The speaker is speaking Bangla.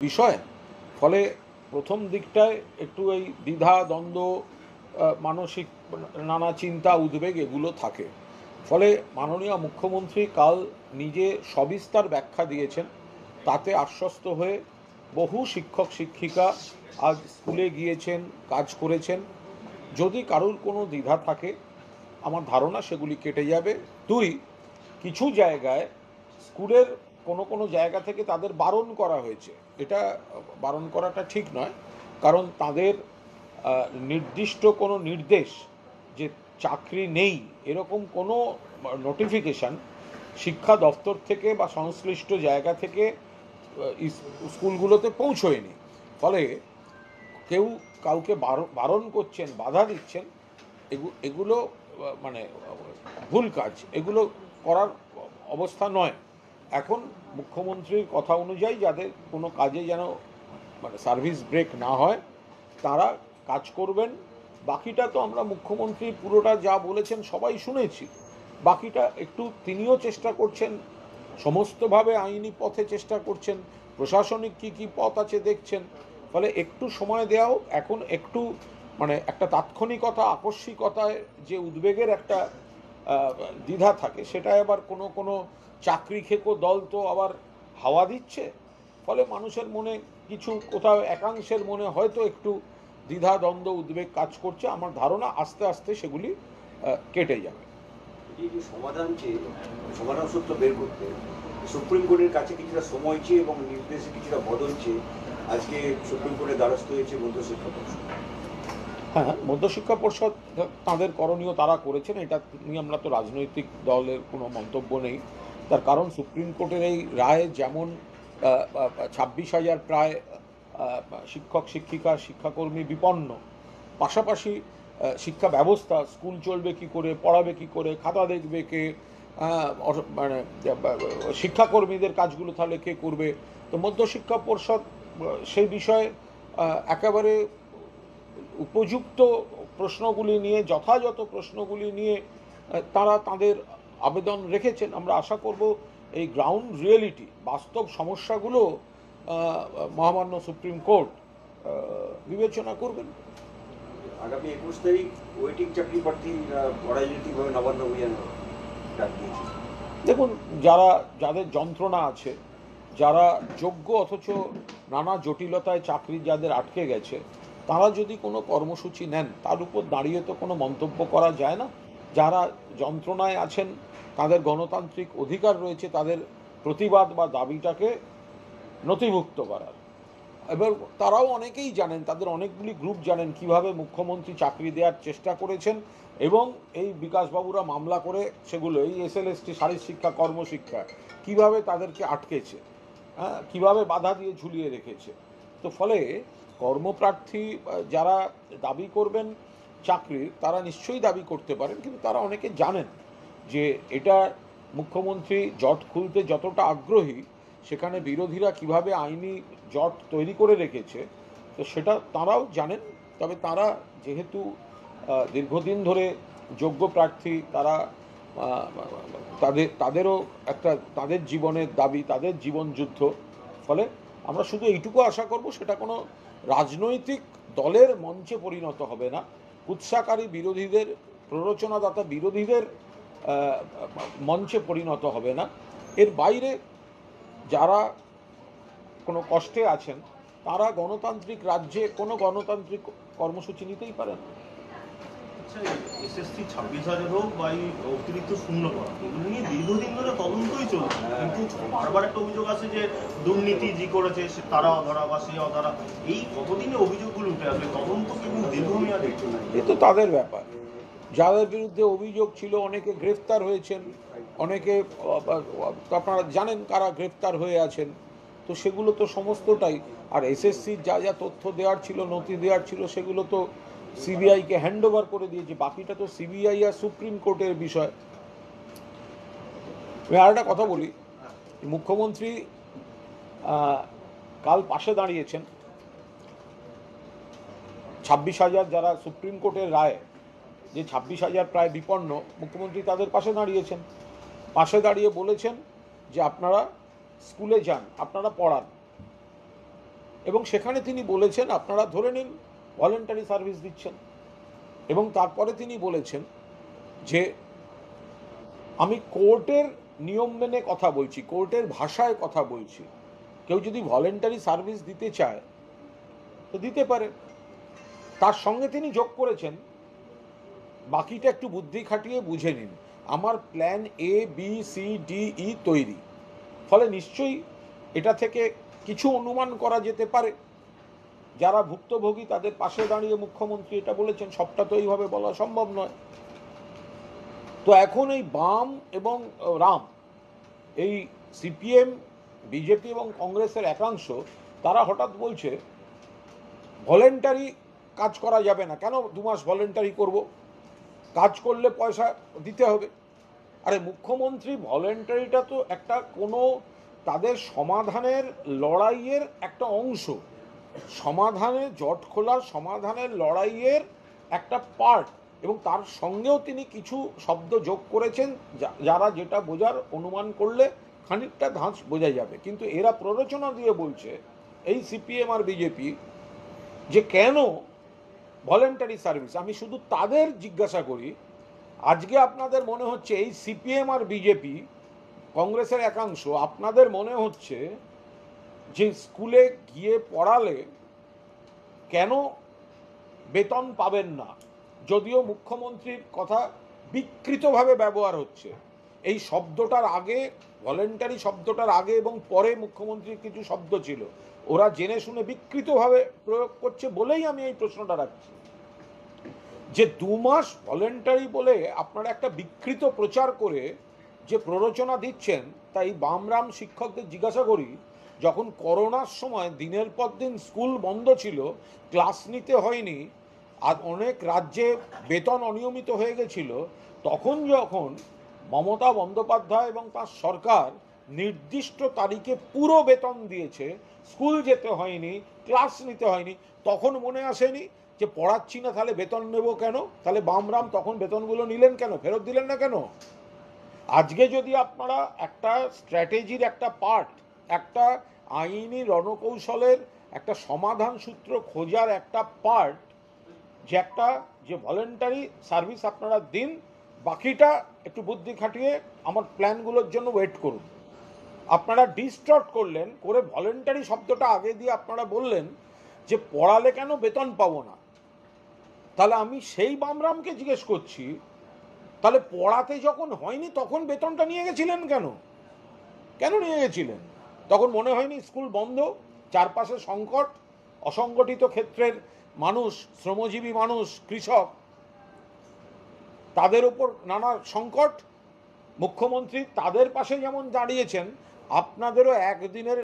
বিষয়। ফলে প্রথম দিকটায় একটু এই দ্বিধা দ্বন্দ্ব, মানসিক নানা চিন্তা উদ্বেগ এগুলো থাকে। ফলে মাননীয় মুখ্যমন্ত্রী কাল নিজে সবিস্তার ব্যাখ্যা দিয়েছেন, তাতে আশ্বস্ত হয়ে বহু শিক্ষক শিক্ষিকা আজ স্কুলে গিয়েছেন, কাজ করেছেন। যদি কারুর কোনো দ্বিধা থাকে আমার ধারণা সেগুলি কেটে যাবে। দুই, কিছু জায়গায় স্কুলের কোনো কোনো জায়গা থেকে তাদের বারণ করা হয়েছে। এটা বারণ করাটা ঠিক নয়, কারণ তাদের নির্দিষ্ট কোনো নির্দেশ যে চাকরি নেই এরকম কোনো নোটিফিকেশান শিক্ষা দপ্তর থেকে বা সংশ্লিষ্ট জায়গা থেকে স্কুলগুলোতে পৌঁছয়নি। ফলে কেউ কাউকে বারণ করছেন, বাধা দিচ্ছেন, এগুলো মানে ভুল কাজ, এগুলো করার অবস্থা নয়। এখন মুখ্যমন্ত্রীর কথা অনুযায়ী যাদের কোনো কাজে যেন মানে সার্ভিস ব্রেক না হয় তারা কাজ করবেন। বাকিটা তো আমরা মুখ্যমন্ত্রী পুরোটা যা বলেছেন সবাই শুনেছি। বাকিটা একটু তিনিও চেষ্টা করছেন, সমস্তভাবে আইনি পথে চেষ্টা করছেন, প্রশাসনিক কী কী পথ আছে দেখছেন। ফলে একটু সময় দেওয়া হোক। এখন একটু মানে একটা তাৎক্ষণিকতা, আকস্মিকতায় যে উদ্বেগের একটা দ্বিধা থাকে, সেটা আবার কোনো কোনো চাকরি খেকো দল তো আবার হাওয়া দিচ্ছে। ফলে মানুষের মনে কিছু কোথাও একাংশের মনে হয়তো একটু দ্বিধা দ্বন্দ্ব উদ্বেগ কাজ করছে। আমার ধারণা আস্তে আস্তে সেগুলি কেটে যাবে। এই যে সমাধান সূত্র বের করতে সুপ্রিম কোর্টের কাছে কিছুটা সময় চেয়ে এবং নির্দেশে কিছুটা বদল চেয়ে আজকে সুপ্রিম কোর্টের দ্বারস্থ হয়েছে মধ্যশিক্ষা পর্ষদ। হ্যাঁ, মধ্যশিক্ষা পর্ষদ তাঁদের করণীয় তারা করেছেন, এটা নিয়ে আমরা তো রাজনৈতিক দলের কোনো মন্তব্য নেই। তার কারণ সুপ্রিম কোর্টের এই রায় যেমন 26,000 প্রায় শিক্ষক শিক্ষিকা শিক্ষাকর্মী বিপন্ন, পাশাপাশি শিক্ষা ব্যবস্থা, স্কুল চলবে কী করে, পড়াবে কী করে, খাতা দেখবে কে, মানে শিক্ষাকর্মীদের কাজগুলো তাহলে কে করবে। তো মধ্যশিক্ষা পর্ষদ সেই বিষয়ে একেবারে উপযুক্ত প্রশ্নগুলি নিয়ে, যথাযথ প্রশ্নগুলি নিয়ে তারা তাদের আবেদন রেখেছেন। আমরা আশা করব এই গ্রাউন্ড রিয়েলিটি, বাস্তব সমস্যাগুলো মহামান্য সুপ্রিম কোর্ট বিবেচনা করবেন। আগামী 21 তারিখ ওয়েটিং চাকরি প্রার্থী অরাজনৈতিকভাবে নবান্ন অভিযান ডাক দিয়েছে। দেখুন, যাদের যন্ত্রণা আছে, যারা যোগ্য অথচ নানা জটিলতায় চাকরি যাদের আটকে গেছে, তারা যদি কোনো কর্মসূচি নেন তার উপর দাঁড়িয়ে তো কোনো মন্তব্য করা যায় না। যারা যন্ত্রণায় আছেন তাদের গণতান্ত্রিক অধিকার রয়েছে তাদের প্রতিবাদ বা দাবিটাকে নথিভুক্ত করার। এবার তারাও অনেকেই জানেন, তাদের অনেকগুলি গ্রুপ জানেন কিভাবে মুখ্যমন্ত্রী চাকরি দেওয়ার চেষ্টা করেছেন এবং এই বিকাশবাবুরা মামলা করে সেগুলো এই SLST শারীরশিক্ষা কর্মশিক্ষা কিভাবে তাদেরকে আটকেছে, হ্যাঁ, কীভাবে বাধা দিয়ে ঝুলিয়ে রেখেছে। তো ফলে কর্মপ্রার্থী যারা দাবি করবেন চাকরির, তারা নিশ্চয়ই দাবি করতে পারেন, কিন্তু তারা অনেকে জানেন যে এটা মুখ্যমন্ত্রী জট খুলতে যতটা আগ্রহী, সেখানে বিরোধীরা কিভাবে আইনি জট তৈরি করে রেখেছে, তো সেটা তারাও জানেন। তবে তারা যেহেতু দীর্ঘদিন ধরে যোগ্য প্রার্থী, তারা তাদেরও একটা তাদের জীবনের দাবি, তাদের জীবন যুদ্ধ। ফলে আমরা শুধু এইটুকু আশা করব, সেটা কোনো রাজনৈতিক দলের মঞ্চে পরিণত হবে না, উৎসাহকারী বিরোধীদের, প্ররোচনাদাতা বিরোধীদের মঞ্চে পরিণত হবে না। এর বাইরে যারা কোনো কষ্টে আছেন তারা গণতান্ত্রিক রাজ্যে কোনো গণতান্ত্রিক কর্মসূচি নিতেই পারেন। SSC 26,000 হোক বা এই অতিরিক্ত শূন্য করা, এগুলো নিয়ে দীর্ঘদিন ধরে তদন্তই চলছে, কিন্তু বারবার একটা অভিযোগ আছে যে দুর্নীতি যে করেছে তারা অধরা বা সে অধরা। এই কতদিনে অভিযোগগুলো উঠে আসবে? তদন্ত কিন্তু দীর্ঘমেয়াদী। এ তো তাদের ব্যাপার। যাদের বিরুদ্ধে অভিযোগ ছিল অনেকে গ্রেফতার হয়েছেন, অনেকে আপনারা জানেন কারা গ্রেফতার হয়ে আছেন। তো সেগুলো তো সমস্তটাই, আর SSCর যা যা তথ্য দেওয়ার ছিল, নথি দেওয়ার ছিল, সেগুলো তো CBIকে হ্যান্ড ওভার করে দিয়েছে। বাকিটা তো CBI আর সুপ্রিম কোর্টের বিষয়। আমি আর একটা কথা বলি, মুখ্যমন্ত্রী কাল পাশে দাঁড়িয়েছেন 26,000 যারা সুপ্রিম কোর্টের রায়, যে 26,000 প্রায় বিপন্ন, মুখ্যমন্ত্রী তাদের পাশে দাঁড়িয়েছেন। পাশে দাঁড়িয়ে বলেছেন যে আপনারা স্কুলে যান, আপনারা পড়ান। এবং সেখানে তিনি বলেছেন আপনারা ধরে নিন ভলেন্টারি সার্ভিস দিচ্ছেন, এবং তারপরে তিনি বলেছেন যে আমি কোর্টের নিয়ম মেনে কথা বলছি, কোর্টের ভাষায় কথা বলছি, কেউ যদি ভলেন্টারি সার্ভিস দিতে চায় তো দিতে পারে। তার সঙ্গে তিনি যোগ করেছেন বাকিটা একটু বুদ্ধি খাটিয়ে বুঝে নিন, আমার plan A B C D E তৈরি, ফলে নিশ্চয়ই এটা থেকে কিছু অনুমান করা যেতে পারে। যারা ভুক্তভোগী তাদের পাশে দাঁড়িয়ে মুখ্যমন্ত্রী এটা বলেছেন, সবটা তো এইভাবে বলা সম্ভব নয়। তো এখন এই বাম এবং রাম, এই সিপিএম, বিজেপি এবং কংগ্রেসের একাংশ, তারা হঠাৎ বলছে ভলেন্টারি কাজ করা যাবে না। কেন 2 মাস ভলেন্টারি করব? কাজ করলে পয়সা দিতে হবে। আরে মুখ্যমন্ত্রী, ভলেন্টারিটা তো একটা কোনো তাদের সমাধানের লড়াইয়ের একটা অংশ, সমাধানের জট খোলার সমাধানের লড়াইয়ের একটা পার্ট, এবং তার সঙ্গেও তিনি কিছু শব্দ যোগ করেছেন যারা যেটা বোঝার অনুমান করলে খানিকটা ধাঁচ বোঝা যাবে। কিন্তু এরা প্ররোচনা দিয়ে বলছে, এই সিপিএম আর বিজেপি, যে কেন ভলেন্টারি সার্ভিস। আমি শুধু তাদের জিজ্ঞাসা করি, আজকে আপনাদের মনে হচ্ছে এই সিপিএম আর বিজেপি, কংগ্রেসের একাংশ, আপনাদের মনে হচ্ছে যে স্কুলে গিয়ে পড়ালে কেন বেতন পাবেন না, যদিও মুখ্যমন্ত্রীর কথা বিকৃতভাবে ব্যবহার হচ্ছে। এই শব্দটার আগে, ভলেন্টারি শব্দটার আগে এবং পরে মুখ্যমন্ত্রীর কিছু শব্দ ছিল, ওরা জেনে শুনে বিকৃতভাবে প্রয়োগ করছে বলেই আমি এই প্রশ্নটা রাখছি, যে 2 মাস ভলেন্টারি বলে আপনারা একটা বিকৃত প্রচার করে যে প্ররোচনা দিচ্ছেন। তাই বামরাম শিক্ষকদের জিজ্ঞাসা করি, যখন করোনার সময় দিনের পর দিন স্কুল বন্ধ ছিল, ক্লাস নিতে হয়নি, আর অনেক রাজ্যে বেতন অনিয়মিত হয়ে গেছিল, তখন যখন মমতা বন্দ্যোপাধ্যায় এবং তার সরকার নির্দিষ্ট তারিখে পুরো বেতন দিয়েছে, স্কুল যেতে হয়নি, ক্লাস নিতে হয়নি, তখন মনে আসেনি যে পড়াচ্ছি না তাহলে বেতন নেব কেন? তাহলে বামরাম তখন বেতনগুলো নিলেন কেন, ফেরত দিলেন না কেন? আজকে যদি আপনারা একটা স্ট্র্যাটেজির একটা পার্ট, একটা আইনি রণকৌশলের একটা সমাধান সূত্র খোঁজার একটা পার্ট, যে ভলেন্টারি সার্ভিস আপনারা দিন, বাকিটা একটু বুদ্ধি খাটিয়ে আমার প্ল্যানগুলোর জন্য ওয়েট করুন, আপনারা ডিস্টর্ট করলেন করে ভলেন্টারি শব্দটা আগে দিয়ে আপনারা বললেন যে পড়ালে কেন বেতন পাবো না। তাহলে আমি সেই বামরামকে জিজ্ঞেস করছি, তাহলে পড়াতে যখন হয়নি তখন বেতনটা নিয়ে গেছিলেন কেন? কেন নিয়ে গেছিলেন? তখন মনে হয়নি স্কুল বন্ধ, চারপাশে সংকট, অসংগঠিত ক্ষেত্রের মানুষ, শ্রমজীবী মানুষ, কৃষক, তাদের উপর নানা সংকট, মুখ্যমন্ত্রী তাদের পাশে যেমন দাঁড়িয়েছেন, আপনাদেরও একদিনের